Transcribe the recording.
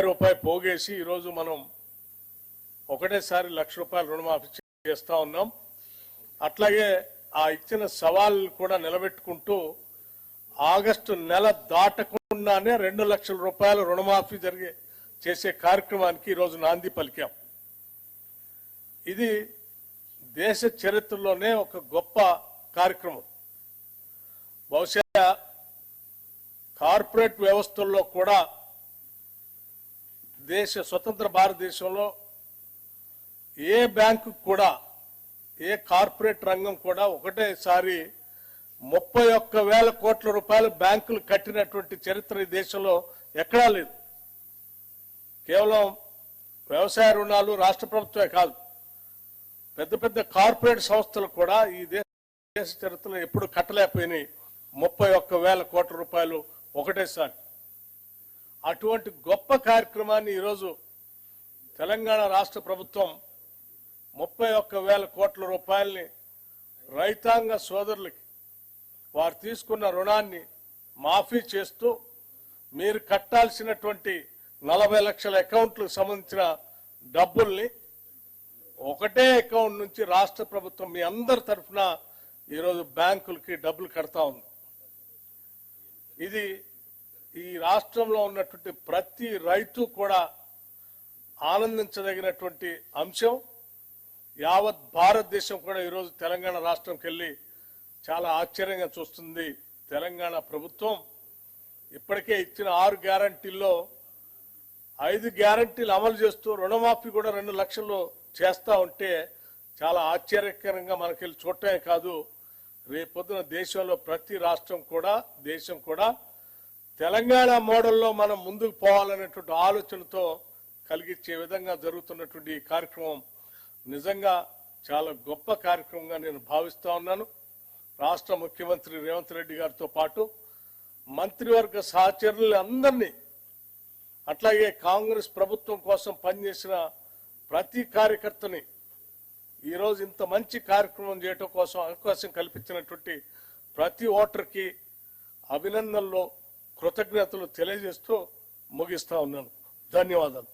రూపాయి పోగేసి ఈరోజు మనం ఒకటేసారి ₹1,00,000 రుణమాఫీ చేస్తా ఉన్నాం. అట్లాగే ఆ ఇచ్చిన సవాల్ కూడా నిలబెట్టుకుంటూ ఆగస్టు నెల దాటకుండానే ₹2,00,000 రుణమాఫీ చేసే కార్యక్రమానికి ఈరోజు నాంది పలికాం. ఇది దేశ చరిత్రలోనే ఒక గొప్ప కార్యక్రమం. బహుశా కార్పొరేట్ వ్యవస్థల్లో కూడా స్వతంత్ర భారతదేశంలో ఏ బ్యాంకు కూడా ఏ కార్పొరేట్ రంగం కూడా ఒకటేసారి 31,000 కోట్ల రూపాయలు బ్యాంకులు కట్టినటువంటి చరిత్ర ఈ దేశంలో ఎక్కడా లేదు. కేవలం వ్యవసాయ రుణాలు రాష్ట్ర ప్రభుత్వమే కాదు, పెద్ద పెద్ద కార్పొరేట్ సంస్థలు కూడా ఈ దేశ చరిత్రలో ఎప్పుడు కట్టలేకపోయినాయి 31,000 కోట్ల రూపాయలు ఒకటేసారి. అటువంటి గొప్ప కార్యక్రమాన్ని ఈరోజు తెలంగాణ రాష్ట్ర ప్రభుత్వం 31,000 కోట్ల రూపాయలని రైతాంగ సోదరులకి వారు తీసుకున్న రుణాన్ని మాఫీ చేస్తూ మీరు కట్టాల్సినటువంటి 40 లక్షల అకౌంట్లకు సంబంధించిన డబ్బుల్ని ఒకటే అకౌంట్ నుంచి రాష్ట్ర ప్రభుత్వం మీ అందరి తరఫున ఈరోజు బ్యాంకులకి డబ్బులు కడతా ఉంది. ఇది ఈ రాష్ట్రంలో ఉన్నటువంటి ప్రతి రైతు కూడా ఆనందించదగినటువంటి అంశం. యావత్ భారతదేశం కూడా ఈరోజు తెలంగాణ రాష్ట్రంకి వెళ్ళి చాలా ఆశ్చర్యంగా చూస్తుంది. తెలంగాణ ప్రభుత్వం ఇప్పటికే ఇచ్చిన 6 గ్యారంటీల్లో 5 గ్యారంటీలు అమలు చేస్తూ రుణమాఫీ కూడా 2 లక్షలు చేస్తా ఉంటే చాలా ఆశ్చర్యకరంగా మనకెళ్ళి చూడటమే కాదు, రేపొద్దున దేశంలో ప్రతి రాష్ట్రం కూడా దేశం కూడా తెలంగాణ మోడల్లో మనం ముందుకు పోవాలనేటువంటి ఆలోచనతో కలిగించే విధంగా జరుగుతున్నటువంటి ఈ కార్యక్రమం నిజంగా చాలా గొప్ప కార్యక్రమంగా నేను భావిస్తా ఉన్నాను. రాష్ట్ర ముఖ్యమంత్రి రేవంత్ రెడ్డి గారితో పాటు మంత్రివర్గ సహచరులు అందరినీ, అట్లాగే కాంగ్రెస్ ప్రభుత్వం కోసం పనిచేసిన ప్రతి కార్యకర్తని ఈరోజు ఇంత మంచి కార్యక్రమం చేయడం కోసం అవకాశం కల్పించినటువంటి ప్రతి ఓటర్కి అభినందనలు, కృతజ్ఞతలు తెలియజేస్తూ ముగిస్తా ఉన్నాను. ధన్యవాదాలు.